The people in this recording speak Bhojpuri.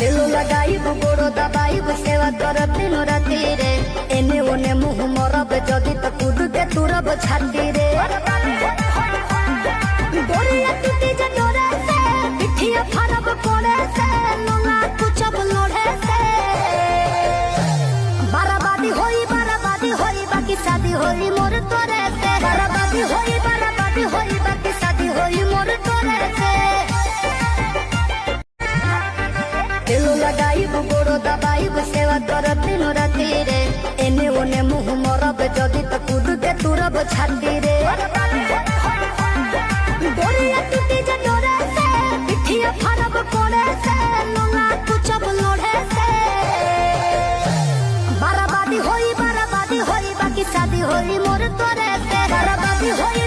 तेलो लगाइब गोड़ो दबाइब सेवा करब दिन राति रे एने ओने मुँह मरब जदि त कूद के तुरब छाती रे डोरिया टूटी जे डोरे से पिठिया फरब कोड़े से लोला कुचब लोढ़े से बराबादी होई बाकी शादी होई मोर तोरे से बराबादी होई बाकी शादी होई मोर तोरे से तेलो लगाइब गोड़ो दबाइब सेवा करब दिन राति रे एने ओने मुँह मरब जदि त कूद के तुरब छाती रे डोरिया टूटी जे डोरे से पिठिया फरब कोड़े से लोला कुचब लोढ़े से बराबादी होई बाकी शादी होई मोर तोरे से बराबादी होई